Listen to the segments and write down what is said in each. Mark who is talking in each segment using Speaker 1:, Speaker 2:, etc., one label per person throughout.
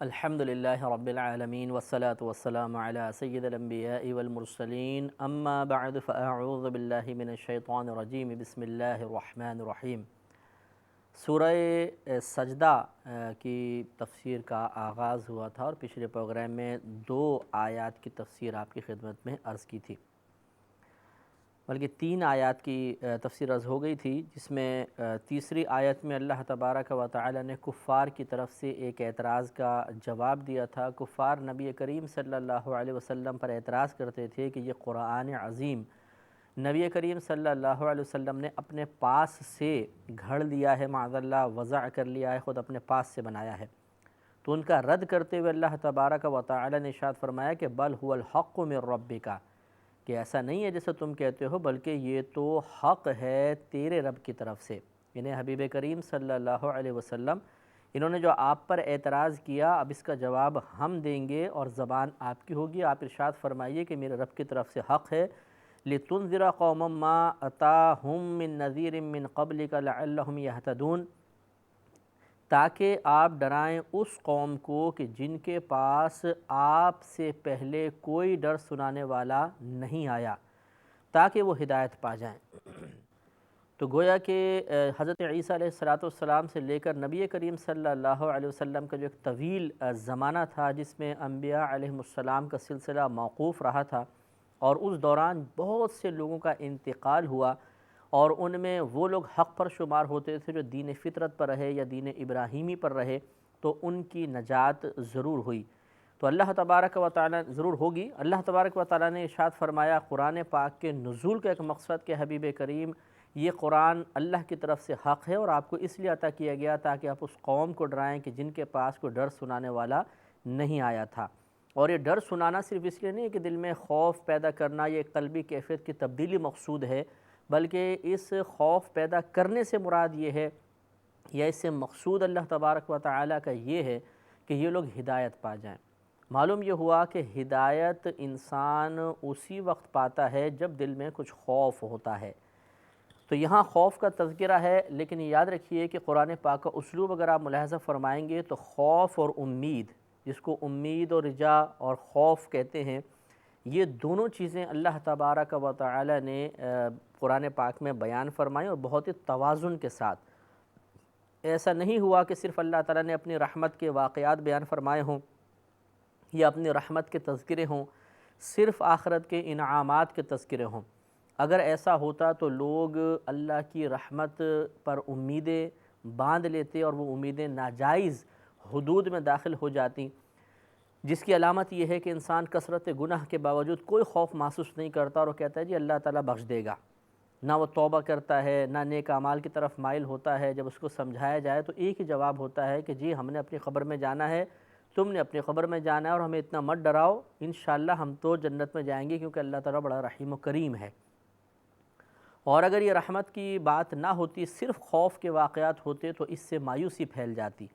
Speaker 1: الحمدللہ رب العالمین والصلاة والسلام علی سید الانبیاء والمرسلین اما بعد فاعوذ باللہ من الشیطان الرجیم بسم اللہ الرحمن الرحیم۔ سورہ سجدہ کی تفسیر کا آغاز ہوا تھا اور پچھلے پروگرام میں 2 آیات کی تفسیر آپ کی خدمت میں عرض کی تھی، بلکہ 3 آیات کی تفسیر عرض ہو گئی تھی، جس میں تیسری آیت میں اللہ تبارک و تعالی نے کفار کی طرف سے ایک اعتراض کا جواب دیا تھا۔ کفار نبی کریم صلی اللہ علیہ وسلم پر اعتراض کرتے تھے کہ یہ قرآن عظیم نبی کریم صلی اللہ علیہ وسلم نے اپنے پاس سے گھڑ لیا ہے، معاذ اللہ وضع کر لیا ہے، خود اپنے پاس سے بنایا ہے۔ تو ان کا رد کرتے ہوئے اللہ تبارک و تعالی نے ارشاد فرمایا کہ بل هو الحق من ربک، کہ ایسا نہیں ہے جیسے تم کہتے ہو، بلکہ یہ تو حق ہے تیرے رب کی طرف سے، یعنی حبیب کریم صلی اللہ علیہ وسلم انہوں نے جو آپ پر اعتراض کیا، اب اس کا جواب ہم دیں گے اور زبان آپ کی ہوگی۔ آپ ارشاد فرمائیے کہ میرے رب کی طرف سے حق ہے، لِتُنذِرَ قَوْمًا مَّا أَتَاهُم مِّن نَذِيرٍ مِّن قَبْلِكَ لَعَلَّهُمْ يَهْتَدُونَ، تاکہ آپ ڈرائیں اس قوم کو کہ جن کے پاس آپ سے پہلے کوئی ڈر سنانے والا نہیں آیا، تاکہ وہ ہدایت پا جائیں۔ تو گویا کہ حضرت عیسیٰ علیہ السلام سے لے کر نبی کریم صلی اللہ علیہ وسلم کا جو ایک طویل زمانہ تھا، جس میں انبیاء علیہ السلام کا سلسلہ موقوف رہا تھا، اور اس دوران بہت سے لوگوں کا انتقال ہوا، اور ان میں وہ لوگ حق پر شمار ہوتے تھے جو دین فطرت پر رہے یا دین ابراہیمی پر رہے، تو ان کی نجات ضرور ہوئی۔ تو اللہ تبارک و تعالی ضرور ہوگی۔ اللہ تبارک و تعالی نے ارشاد فرمایا قرآن پاک کے نزول کا ایک مقصد کہ حبیب کریم یہ قرآن اللہ کی طرف سے حق ہے، اور آپ کو اس لیے عطا کیا گیا تاکہ آپ اس قوم کو ڈرائیں کہ جن کے پاس کوئی ڈر سنانے والا نہیں آیا تھا۔ اور یہ ڈر سنانا صرف اس لیے نہیں ہے کہ دل میں خوف پیدا کرنا، یہ قلبی کیفیت کی تبدیلی مقصود ہے، بلکہ اس خوف پیدا کرنے سے مراد یہ ہے، یا اس سے مقصود اللہ تبارک و تعالی کا یہ ہے کہ یہ لوگ ہدایت پا جائیں۔ معلوم یہ ہوا کہ ہدایت انسان اسی وقت پاتا ہے جب دل میں کچھ خوف ہوتا ہے۔ تو یہاں خوف کا تذکرہ ہے، لیکن یاد رکھیے کہ قرآن پاک کا اسلوب اگر آپ ملاحظہ فرمائیں گے تو خوف اور امید، جس کو امید اور رجا اور خوف کہتے ہیں، یہ دونوں چیزیں اللہ تبارک و تعالی نے قرآن پاک میں بیان فرمائیں، اور بہت ہی توازن کے ساتھ۔ ایسا نہیں ہوا کہ صرف اللہ تعالیٰ نے اپنی رحمت کے واقعات بیان فرمائے ہوں یا اپنی رحمت کے تذکرے ہوں، صرف آخرت کے انعامات کے تذکرے ہوں۔ اگر ایسا ہوتا تو لوگ اللہ کی رحمت پر امیدیں باندھ لیتے، اور وہ امیدیں ناجائز حدود میں داخل ہو جاتی، جس کی علامت یہ ہے کہ انسان کثرت گناہ کے باوجود کوئی خوف محسوس نہیں کرتا، اور وہ کہتا ہے جی اللہ تعالیٰ بخش دے گا، نہ وہ توبہ کرتا ہے، نہ نیک اعمال کی طرف مائل ہوتا ہے۔ جب اس کو سمجھایا جائے تو ایک ہی جواب ہوتا ہے کہ جی ہم نے اپنی قبر میں جانا ہے، تم نے اپنی قبر میں جانا ہے، اور ہمیں اتنا مت ڈراؤ، انشاءاللہ ہم تو جنت میں جائیں گے، کیونکہ اللہ تعالیٰ بڑا رحیم و کریم ہے۔ اور اگر یہ رحمت کی بات نہ ہوتی، صرف خوف کے واقعات ہوتے، تو اس سے مایوسی پھیل جاتی۔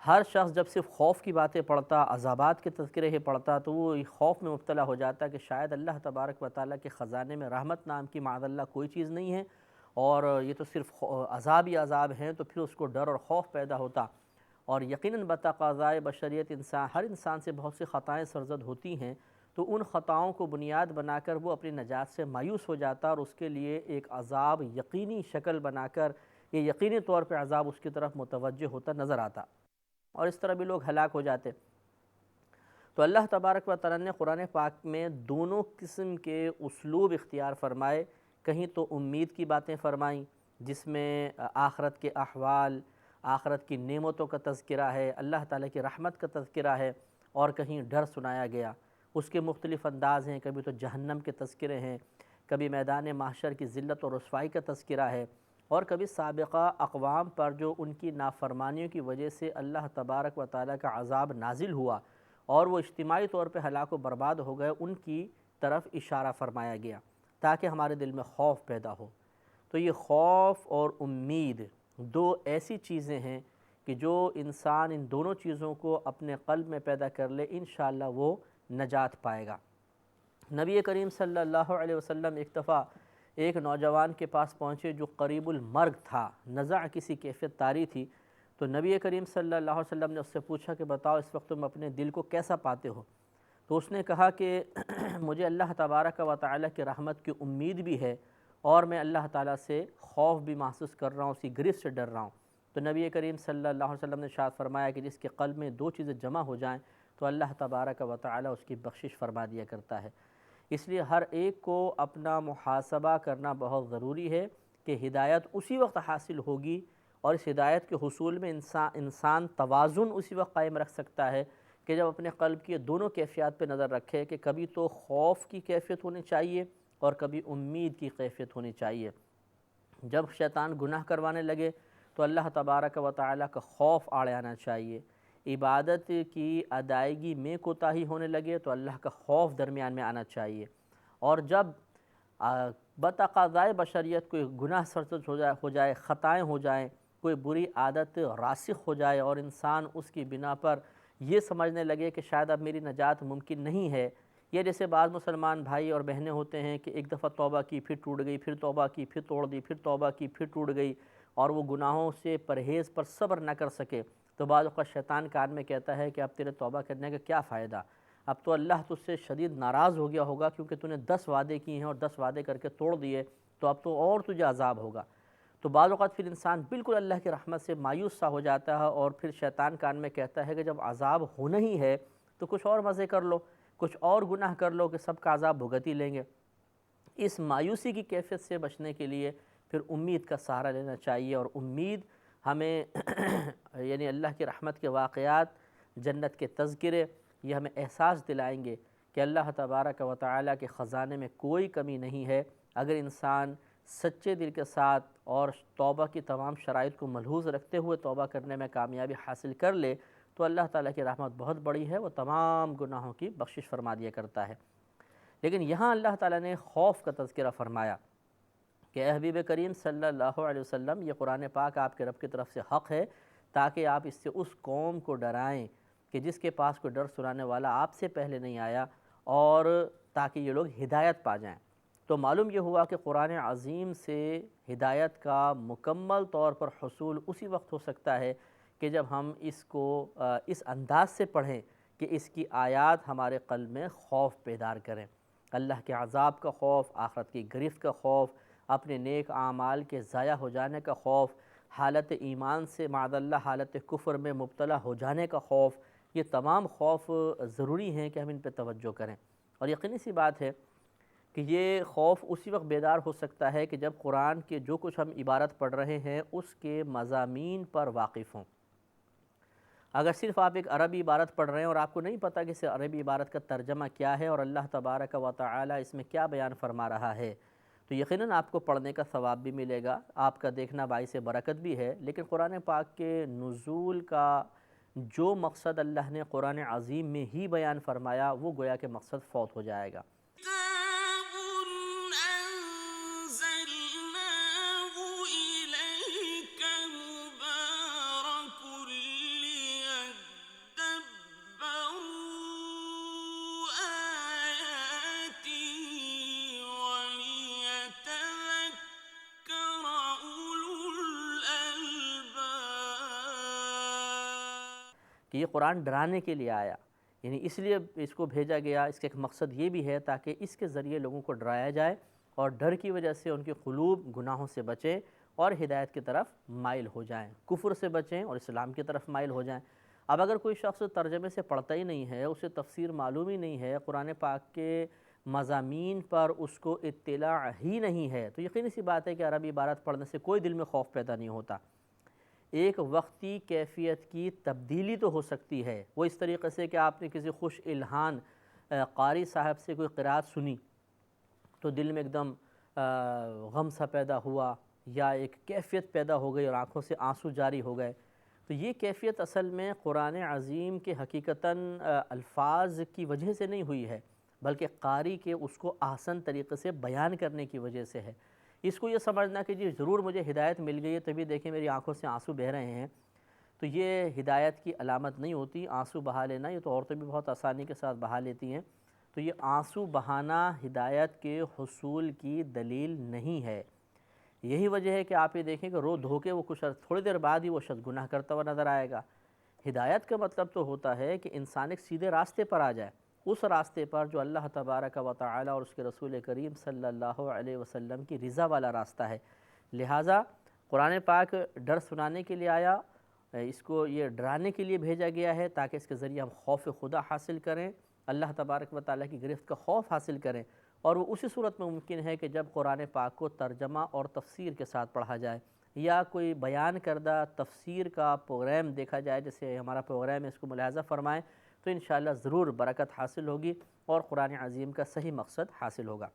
Speaker 1: ہر شخص جب صرف خوف کی باتیں پڑھتا، عذابات کے تذکرے ہی پڑھتا، تو وہ خوف میں مبتلا ہو جاتا کہ شاید اللہ تبارک و تعالیٰ کے خزانے میں رحمت نام کی معاذ اللہ کوئی چیز نہیں ہے، اور یہ تو صرف عذاب ہی عذاب ہیں، تو پھر اس کو ڈر اور خوف پیدا ہوتا۔ اور یقیناً بتقاضائے بشریت ہر انسان سے بہت سی خطائیں سرزد ہوتی ہیں، تو ان خطاؤں کو بنیاد بنا کر وہ اپنی نجات سے مایوس ہو جاتا، اور اس کے لیے ایک عذاب یقینی شکل بنا کر یہ یقینی طور پہ عذاب اس کی طرف متوجہ ہوتا نظر آتا، اور اس طرح بھی لوگ ہلاک ہو جاتے۔ تو اللہ تبارک و تعالی نے قرآن پاک میں دونوں قسم کے اسلوب اختیار فرمائے، کہیں تو امید کی باتیں فرمائیں جس میں آخرت کے احوال، آخرت کی نعمتوں کا تذکرہ ہے، اللہ تعالیٰ کی رحمت کا تذکرہ ہے، اور کہیں ڈر سنایا گیا۔ اس کے مختلف انداز ہیں، کبھی تو جہنم کے تذکرے ہیں، کبھی میدان محشر کی ذلت اور رسوائی کا تذکرہ ہے، اور کبھی سابقہ اقوام پر جو ان کی نافرمانیوں کی وجہ سے اللہ تبارک و تعالیٰ کا عذاب نازل ہوا اور وہ اجتماعی طور پہ ہلاک و برباد ہو گئے، ان کی طرف اشارہ فرمایا گیا تاکہ ہمارے دل میں خوف پیدا ہو۔ تو یہ خوف اور امید 2 ایسی چیزیں ہیں کہ جو انسان ان دونوں چیزوں کو اپنے قلب میں پیدا کر لے، انشاءاللہ وہ نجات پائے گا۔ نبی کریم صلی اللہ علیہ وسلم ایک دفعہ ایک نوجوان کے پاس پہنچے جو قریب المرگ تھا، نزع کسی کیفیت طاری تھی، تو نبی کریم صلی اللہ علیہ وسلم نے اس سے پوچھا کہ بتاؤ اس وقت تم اپنے دل کو کیسا پاتے ہو؟ تو اس نے کہا کہ مجھے اللہ تبارک و تعالیٰ کی رحمت کی امید بھی ہے، اور میں اللہ تعالیٰ سے خوف بھی محسوس کر رہا ہوں، اس کی گرفت سے ڈر رہا ہوں۔ تو نبی کریم صلی اللہ علیہ وسلم نے ارشاد فرمایا کہ جس کے قلب میں دو چیزیں جمع ہو جائیں تو اللہ تبارک و تعالیٰ اس کی بخشش فرما دیا کرتا ہے۔ اس لیے ہر ایک کو اپنا محاسبہ کرنا بہت ضروری ہے کہ ہدایت اسی وقت حاصل ہوگی، اور اس ہدایت کے حصول میں انسان توازن اسی وقت قائم رکھ سکتا ہے کہ جب اپنے قلب کی دونوں کیفیات پہ نظر رکھے کہ کبھی تو خوف کی کیفیت ہونی چاہیے اور کبھی امید کی کیفیت ہونی چاہیے۔ جب شیطان گناہ کروانے لگے تو اللہ تبارک و تعالیٰ کا خوف آڑے آنا چاہیے، عبادت کی ادائیگی میں کوتاہی ہونے لگے تو اللہ کا خوف درمیان میں آنا چاہیے، اور جب بتقاضائے بشریت کوئی گناہ سرزد ہو جائے، خطائیں ہو جائیں، کوئی بری عادت راسخ ہو جائے اور انسان اس کی بنا پر یہ سمجھنے لگے کہ شاید اب میری نجات ممکن نہیں ہے، یا جیسے بعض مسلمان بھائی اور بہنیں ہوتے ہیں کہ ایک دفعہ توبہ کی پھر ٹوٹ گئی، پھر توبہ کی پھر توڑ دی، پھر توبہ کی پھر ٹوٹ گئی، اور وہ گناہوں سے پرہیز پر صبر نہ کر سکے، تو بعض اوقات شیطان کان میں کہتا ہے کہ اب تیرے توبہ کرنے کا کیا فائدہ، اب تو اللہ تجھ سے شدید ناراض ہو گیا ہوگا کیونکہ تو نے 10 وعدے کیے ہیں اور 10 وعدے کر کے توڑ دیے، تو اب تو اور تجھے عذاب ہوگا۔ تو بعض اوقات پھر انسان بالکل اللہ کی رحمت سے مایوس سا ہو جاتا ہے، اور پھر شیطان کان میں کہتا ہے کہ جب عذاب ہونا ہی ہے تو کچھ اور مزے کر لو، کچھ اور گناہ کر لو کہ سب کا عذاب بھگت ہی لیں گے۔ اس مایوسی کی کیفیت سے بچنے کے لیے پھر امید کا سہارا لینا چاہیے، اور امید ہمیں یعنی اللہ کی رحمت کے واقعات، جنت کے تذکرے، یہ ہمیں احساس دلائیں گے کہ اللہ تبارک و تعالیٰ کے خزانے میں کوئی کمی نہیں ہے۔ اگر انسان سچے دل کے ساتھ اور توبہ کی تمام شرائط کو ملحوظ رکھتے ہوئے توبہ کرنے میں کامیابی حاصل کر لے تو اللہ تعالیٰ کی رحمت بہت بڑی ہے، وہ تمام گناہوں کی بخشش فرما دیا کرتا ہے۔ لیکن یہاں اللہ تعالیٰ نے خوف کا تذکرہ فرمایا کہ اے حبیب کریم صلی اللہ علیہ وسلم، یہ قرآن پاک آپ کے رب کی طرف سے حق ہے تاکہ آپ اس سے اس قوم کو ڈرائیں کہ جس کے پاس کوئی ڈر سنانے والا آپ سے پہلے نہیں آیا، اور تاکہ یہ لوگ ہدایت پا جائیں۔ تو معلوم یہ ہوا کہ قرآن عظیم سے ہدایت کا مکمل طور پر حصول اسی وقت ہو سکتا ہے کہ جب ہم اس کو اس انداز سے پڑھیں کہ اس کی آیات ہمارے قلب میں خوف بیدار کریں، اللہ کے عذاب کا خوف، آخرت کی گرفت کا خوف، اپنے نیک اعمال کے ضائع ہو جانے کا خوف، حالت ایمان سے معاذ اللہ حالت کفر میں مبتلا ہو جانے کا خوف، یہ تمام خوف ضروری ہیں کہ ہم ان پہ توجہ کریں۔ اور یقینی سی بات ہے کہ یہ خوف اسی وقت بیدار ہو سکتا ہے کہ جب قرآن کے جو کچھ ہم عبارت پڑھ رہے ہیں اس کے مضامین پر واقف ہوں۔ اگر صرف آپ ایک عربی عبارت پڑھ رہے ہیں اور آپ کو نہیں پتہ کہ اس عربی عبارت کا ترجمہ کیا ہے اور اللہ تبارک و تعالی اس میں کیا بیان فرما رہا ہے، تو یقیناً آپ کو پڑھنے کا ثواب بھی ملے گا، آپ کا دیکھنا باعث برکت بھی ہے، لیکن قرآن پاک کے نزول کا جو مقصد اللہ نے قرآن عظیم میں ہی بیان فرمایا وہ گویا کہ مقصد فوت ہو جائے گا۔ کہ یہ قرآن ڈرانے کے لیے آیا، یعنی اس لیے اس کو بھیجا گیا، اس کا ایک مقصد یہ بھی ہے تاکہ اس کے ذریعے لوگوں کو ڈرایا جائے اور ڈر کی وجہ سے ان کے قلوب گناہوں سے بچیں اور ہدایت کی طرف مائل ہو جائیں، کفر سے بچیں اور اسلام کی طرف مائل ہو جائیں۔ اب اگر کوئی شخص ترجمے سے پڑھتا ہی نہیں ہے، اسے تفسیر معلوم ہی نہیں ہے، قرآن پاک کے مضامین پر اس کو اطلاع ہی نہیں ہے، تو یقینی سی بات ہے کہ عربی عبارت پڑھنے سے کوئی دل میں خوف پیدا نہیں ہوتا۔ ایک وقتی کیفیت کی تبدیلی تو ہو سکتی ہے، وہ اس طریقے سے کہ آپ نے کسی خوش الہان قاری صاحب سے کوئی قرات سنی تو دل میں ایک دم غم سا پیدا ہوا، یا ایک کیفیت پیدا ہو گئی اور آنکھوں سے آنسو جاری ہو گئے، تو یہ کیفیت اصل میں قرآن عظیم کے حقیقتاً الفاظ کی وجہ سے نہیں ہوئی ہے، بلکہ قاری کے اس کو احسن طریقے سے بیان کرنے کی وجہ سے ہے۔ اس کو یہ سمجھنا کہ جی ضرور مجھے ہدایت مل گئی ہے تبھی دیکھیں میری آنکھوں سے آنسو بہہ رہے ہیں، تو یہ ہدایت کی علامت نہیں ہوتی۔ آنسو بہا لینا یہ تو عورتیں بھی بہت آسانی کے ساتھ بہا لیتی ہیں، تو یہ آنسو بہانا ہدایت کے حصول کی دلیل نہیں ہے۔ یہی وجہ ہے کہ آپ یہ دیکھیں کہ رو دھو کے وہ کچھ تھوڑی دیر بعد ہی وہ شخص گناہ کرتا ہوا نظر آئے گا۔ ہدایت کا مطلب تو ہوتا ہے کہ انسان ایک سیدھے راستے پر آ جائے، اس راستے پر جو اللہ تبارک و تعالی اور اس کے رسول کریم صلی اللہ علیہ وسلم کی رضا والا راستہ ہے۔ لہٰذا قرآن پاک ڈر سنانے کے لیے آیا، اس کو یہ ڈرانے کے لیے بھیجا گیا ہے تاکہ اس کے ذریعے ہم خوف خدا حاصل کریں، اللہ تبارک و تعالیٰ کی گرفت کا خوف حاصل کریں، اور وہ اسی صورت میں ممکن ہے کہ جب قرآن پاک کو ترجمہ اور تفسیر کے ساتھ پڑھا جائے، یا کوئی بیان کردہ تفسیر کا پروگرام دیکھا جائے، جیسے ہمارا پروگرام ہے، اس کو ملاحظہ فرمائیں تو انشاءاللہ ضرور برکت حاصل ہوگی اور قرآن عظیم کا صحیح مقصد حاصل ہوگا۔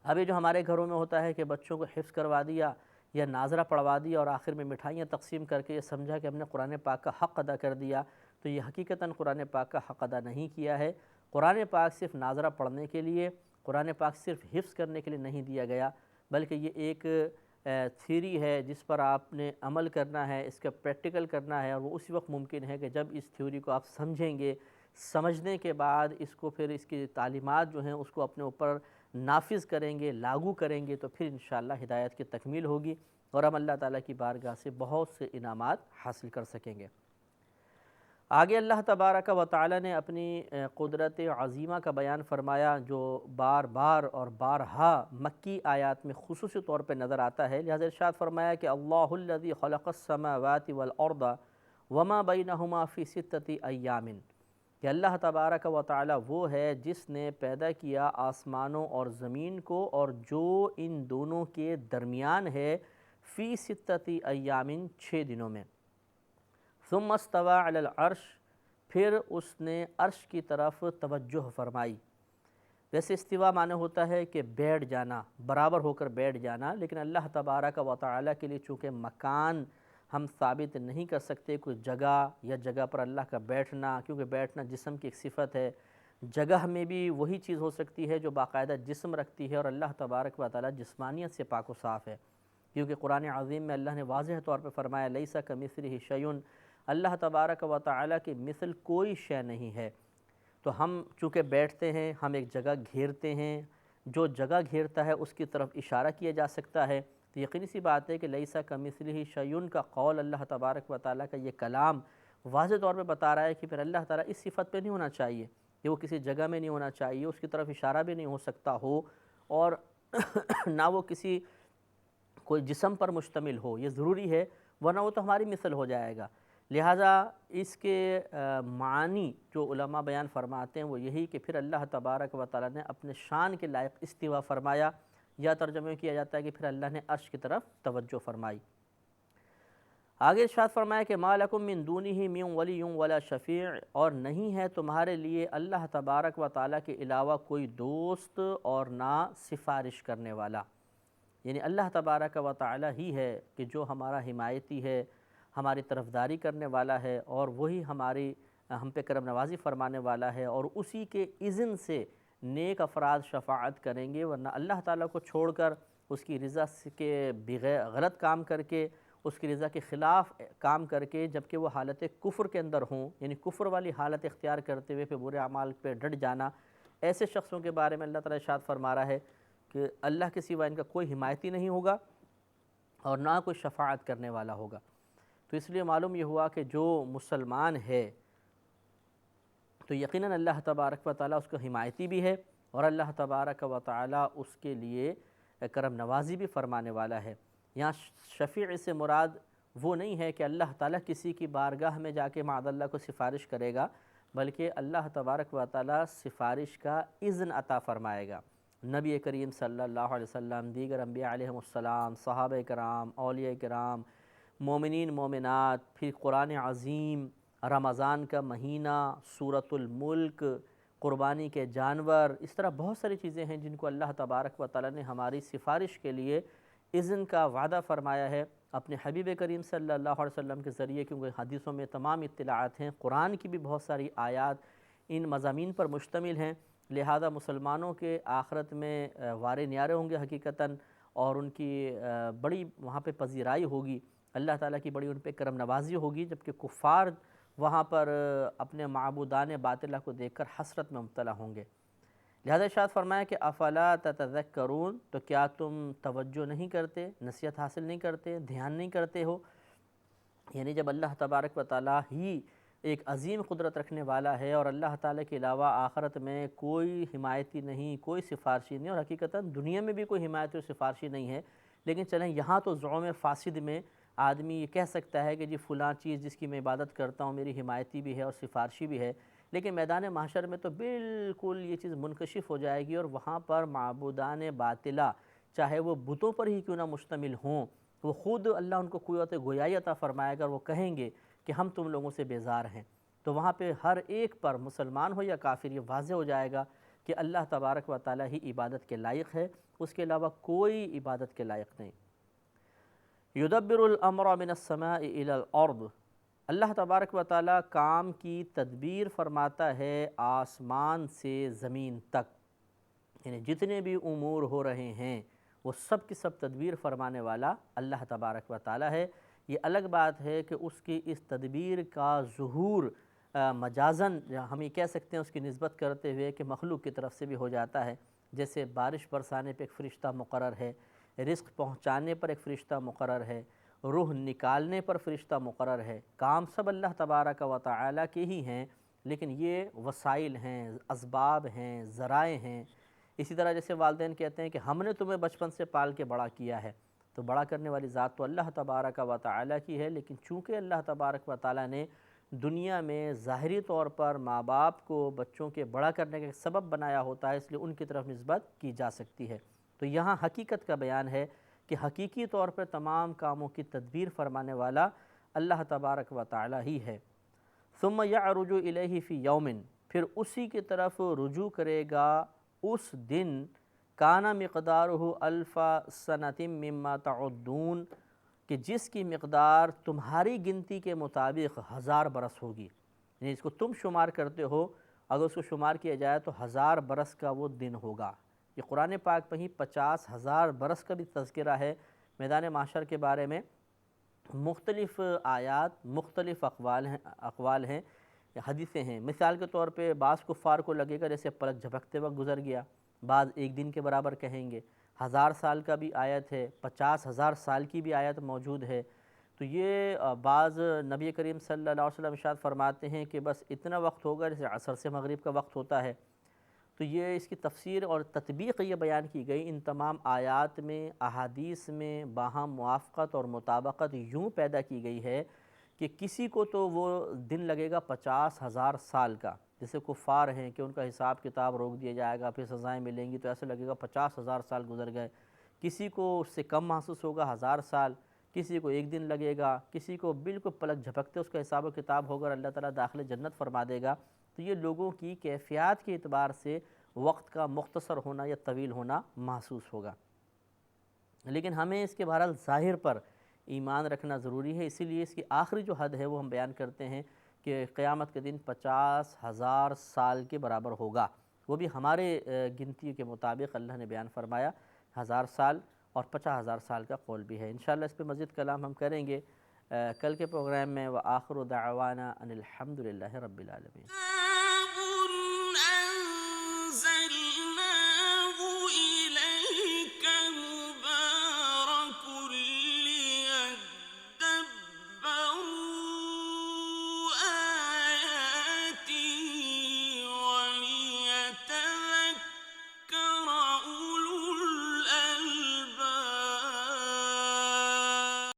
Speaker 1: ابھی جو ہمارے گھروں میں ہوتا ہے کہ بچوں کو حفظ کروا دیا یا ناظرہ پڑھوا دیا اور آخر میں مٹھائیاں تقسیم کر کے یہ سمجھا کہ ہم نے قرآن پاک کا حق ادا کر دیا، تو یہ حقیقتاً قرآن پاک کا حق ادا نہیں کیا ہے۔ قرآن پاک صرف ناظرہ پڑھنے کے لیے، قرآن پاک صرف حفظ کرنے کے لیے نہیں دیا گیا، بلکہ یہ ایک تھیوری ہے جس پر آپ نے عمل کرنا ہے، اس کا پریکٹیکل کرنا ہے، اور وہ اسی وقت ممکن ہے کہ جب اس تھیوری کو آپ سمجھیں گے، سمجھنے کے بعد اس کو پھر اس کی تعلیمات جو ہیں اس کو اپنے اوپر نافذ کریں گے، لاگو کریں گے، تو پھر انشاءاللہ ہدایت کی تکمیل ہوگی اور ہم اللہ تعالیٰ کی بارگاہ سے بہت سے انعامات حاصل کر سکیں گے۔ آگے اللہ تبارک و تعالی نے اپنی قدرت عظیمہ کا بیان فرمایا، جو بار بار اور بارہا مکی آیات میں خصوصی طور پہ نظر آتا ہے۔ لہذا ارشاد فرمایا کہ اللہ الذی خلق السماوات والارض وما بینہما فی ستۃ ایام، کہ اللہ تبارک و تعالی وہ ہے جس نے پیدا کیا آسمانوں اور زمین کو اور جو ان دونوں کے درمیان ہے، فی ستۃ ایام 6 دنوں میں۔ ثم استوى علی العرش، پھر اس نے عرش کی طرف توجہ فرمائی۔ ویسے استوا معنی ہوتا ہے کہ بیٹھ جانا، برابر ہو کر بیٹھ جانا، لیکن اللہ تبارک و تعالی کے لیے چونکہ مکان ہم ثابت نہیں کر سکتے، کوئی جگہ یا جگہ پر اللہ کا بیٹھنا، کیونکہ بیٹھنا جسم کی ایک صفت ہے، جگہ میں بھی وہی چیز ہو سکتی ہے جو باقاعدہ جسم رکھتی ہے، اور اللہ تبارک و تعالی جسمانیت سے پاک و صاف ہے، کیونکہ قرآن عظیم میں اللہ نے واضح طور پہ فرمایا لیس کمثلہ شیء، اللہ تبارک و تعالی کی مثل کوئی شے نہیں ہے۔ تو ہم چونکہ بیٹھتے ہیں، ہم ایک جگہ گھیرتے ہیں، جو جگہ گھیرتا ہے اس کی طرف اشارہ کیا جا سکتا ہے، تو یقینی سی بات ہے کہ لیس کمثلہ شیء کا قول اللہ تبارک و تعالی کا یہ کلام واضح طور پہ بتا رہا ہے کہ پھر اللہ تعالیٰ اس صفت پہ نہیں ہونا چاہیے کہ وہ کسی جگہ میں نہیں ہونا چاہیے، اس کی طرف اشارہ بھی نہیں ہو سکتا ہو، اور نہ وہ کسی کوئی جسم پر مشتمل ہو، یہ ضروری ہے، ورنہ وہ تو ہماری مثل ہو جائے گا۔ لہٰذا اس کے معنی جو علماء بیان فرماتے ہیں وہ یہی کہ پھر اللہ تبارک و تعالیٰ نے اپنے شان کے لائق استوا فرمایا، یا ترجمہ کیا جاتا ہے کہ پھر اللہ نے عرش کی طرف توجہ فرمائی۔ آگے ارشاد فرمایا کہ ما لکم من دونہ من ولی ولا شفیع، اور نہیں ہے تمہارے لیے اللہ تبارک و تعالیٰ کے علاوہ کوئی دوست اور نہ سفارش کرنے والا، یعنی اللہ تبارک و تعالی ہی ہے کہ جو ہمارا حمایتی ہے، ہماری طرفداری کرنے والا ہے، اور وہی ہم پہ کرم نوازی فرمانے والا ہے، اور اسی کے اذن سے نیک افراد شفاعت کریں گے، ورنہ اللہ تعالیٰ کو چھوڑ کر اس کی رضا کے بغیر غلط کام کر کے، اس کی رضا کے خلاف کام کر کے، جبکہ وہ حالت کفر کے اندر ہوں، یعنی کفر والی حالت اختیار کرتے ہوئے پھر برے اعمال پہ ڈٹ جانا، ایسے شخصوں کے بارے میں اللہ تعالیٰ ارشاد فرما رہا ہے کہ اللہ کے سوا ان کا کوئی حمایتی نہیں ہوگا اور نہ کوئی شفاعت کرنے والا ہوگا۔ تو اس لیے معلوم یہ ہوا کہ جو مسلمان ہے تو یقیناً اللہ تبارک و تعالیٰ اس کا حمایتی بھی ہے، اور اللہ تبارک و تعالیٰ اس کے لیے کرم نوازی بھی فرمانے والا ہے۔ یہاں شفیع سے مراد وہ نہیں ہے کہ اللہ تعالیٰ کسی کی بارگاہ میں جا کے معاذ اللہ کو سفارش کرے گا، بلکہ اللہ تبارک و تعالیٰ سفارش کا اذن عطا فرمائے گا۔ نبی کریم صلی اللہ علیہ وسلم، دیگر انبیاء علیہ السلام، صحابہ کرام، اولیاء کرام، مومنین مومنات، پھر قرآن عظیم، رمضان کا مہینہ، سورۃ الملک، قربانی کے جانور، اس طرح بہت ساری چیزیں ہیں جن کو اللہ تبارک و تعالیٰ نے ہماری سفارش کے لیے اذن کا وعدہ فرمایا ہے اپنے حبیب کریم صلی اللہ علیہ وسلم کے ذریعے، کیونکہ حدیثوں میں تمام اطلاعات ہیں، قرآن کی بھی بہت ساری آیات ان مضامین پر مشتمل ہیں، لہذا مسلمانوں کے آخرت میں وارے نیارے ہوں گے حقیقتاً، اور ان کی بڑی وہاں پہ پذیرائی ہوگی، اللہ تعالیٰ کی بڑی ان پہ کرم نوازی ہوگی، جبکہ کفار وہاں پر اپنے معبودان باطلہ کو دیکھ کر حسرت میں مبتلا ہوں گے۔ لہذا ارشاد فرمایا کہ افلا تتذکرون، تو کیا تم توجہ نہیں کرتے، نصیحت حاصل نہیں کرتے، دھیان نہیں کرتے ہو؟ یعنی جب اللہ تبارک و تعالیٰ ہی ایک عظیم قدرت رکھنے والا ہے اور اللہ تعالیٰ کے علاوہ آخرت میں کوئی حمایتی نہیں، کوئی سفارشی نہیں، اور حقیقتاً دنیا میں بھی کوئی حمایتی اور سفارشی نہیں ہے، لیکن چلیں یہاں تو زعم فاسد میں آدمی یہ کہہ سکتا ہے کہ جی فلاں چیز جس کی میں عبادت کرتا ہوں میری حمایتی بھی ہے اور سفارشی بھی ہے، لیکن میدان محشر میں تو بالکل یہ چیز منکشف ہو جائے گی، اور وہاں پر معبودان باطلہ چاہے وہ بتوں پر ہی کیوں نہ مشتمل ہوں، وہ خود اللہ ان کو قوت گویائی عطا فرمائے گا، اور وہ کہیں گے کہ ہم تم لوگوں سے بیزار ہیں۔ تو وہاں پہ ہر ایک پر، مسلمان ہو یا کافر، یہ واضح ہو جائے گا کہ اللہ تبارک و تعالیٰ ہی عبادت کے لائق ہے، اس کے علاوہ کوئی عبادت کے لائق نہیں۔ یدبر الامر من السماء الى الارض، اللہ تبارک و تعالیٰ کام کی تدبیر فرماتا ہے آسمان سے زمین تک، یعنی جتنے بھی امور ہو رہے ہیں وہ سب کی سب تدبیر فرمانے والا اللہ تبارک و تعالیٰ ہے۔ یہ الگ بات ہے کہ اس کی اس تدبیر کا ظہور مجازاً ہم یہ کہہ سکتے ہیں اس کی نسبت کرتے ہوئے کہ مخلوق کی طرف سے بھی ہو جاتا ہے، جیسے بارش برسانے پہ ایک فرشتہ مقرر ہے، رزق پہنچانے پر ایک فرشتہ مقرر ہے، روح نکالنے پر فرشتہ مقرر ہے، کام سب اللہ تبارک و تعالیٰ کے ہی ہیں، لیکن یہ وسائل ہیں، اسباب ہیں، ذرائع ہیں۔ اسی طرح جیسے والدین کہتے ہیں کہ ہم نے تمہیں بچپن سے پال کے بڑا کیا ہے، تو بڑا کرنے والی ذات تو اللہ تبارک و تعالیٰ کی ہے، لیکن چونکہ اللہ تبارک و تعالیٰ نے دنیا میں ظاہری طور پر ماں باپ کو بچوں کے بڑا کرنے کا سبب بنایا ہوتا ہے، اس لیے ان کی طرف نسبت کی جا سکتی ہے۔ تو یہاں حقیقت کا بیان ہے کہ حقیقی طور پر تمام کاموں کی تدبیر فرمانے والا اللہ تبارک و تعالیٰ ہی ہے۔ ثم یعرج الیہ فی یوم، پھر اسی کی طرف رجوع کرے گا اس دن، کان مقدارہ الف سنۃ مما تعدون، کہ جس کی مقدار تمہاری گنتی کے مطابق 1000 برس ہوگی، یعنی اس کو تم شمار کرتے ہو، اگر اس کو شمار کیا جائے تو 1000 برس کا وہ دن ہوگا۔ یہ قرآن پاک میں ہی 50,000 برس کا بھی تذکرہ ہے میدان محشر کے بارے میں۔ مختلف آیات، مختلف اقوال ہیں، حدیثیں ہیں۔ مثال کے طور پہ بعض کفار کو لگے گا جیسے پلک جھپکتے وقت گزر گیا، بعض ایک دن کے برابر کہیں گے، 1000 سال کا بھی آیت ہے، 50,000 سال کی بھی آیت موجود ہے۔ تو یہ بعض نبی کریم صلی اللہ علیہ وسلم ارشاد فرماتے ہیں کہ بس اتنا وقت ہوگا جیسے عصر سے مغرب کا وقت ہوتا ہے۔ تو یہ اس کی تفسیر اور تطبیق یہ بیان کی گئی ان تمام آیات میں، احادیث میں باہم موافقت اور مطابقت یوں پیدا کی گئی ہے کہ کسی کو تو وہ دن لگے گا 50,000 سال کا، جیسے کفار ہیں کہ ان کا حساب کتاب روک دیا جائے گا، پھر سزائیں ملیں گی، تو ایسے لگے گا 50,000 سال گزر گئے۔ کسی کو اس سے کم محسوس ہوگا 1000 سال، کسی کو ایک دن لگے گا، کسی کو بالکل پلک جھپکتے اس کا حساب و کتاب ہوگا اور اللہ تعالیٰ داخل جنت فرما دے گا۔ تو یہ لوگوں کی کیفیات کے اعتبار سے وقت کا مختصر ہونا یا طویل ہونا محسوس ہوگا، لیکن ہمیں اس کے بہرحال ظاہر پر ایمان رکھنا ضروری ہے۔ اسی لیے اس کی آخری جو حد ہے وہ ہم بیان کرتے ہیں کہ قیامت کے دن 50,000 سال کے برابر ہوگا، وہ بھی ہمارے گنتی کے مطابق اللہ نے بیان فرمایا 1000 سال، اور 50,000 سال کا قول بھی ہے۔ انشاءاللہ اس پہ مزید کلام ہم کریں گے کل کے پروگرام میں۔ وآخر دعوانا ان الحمد للہ رب العالمین۔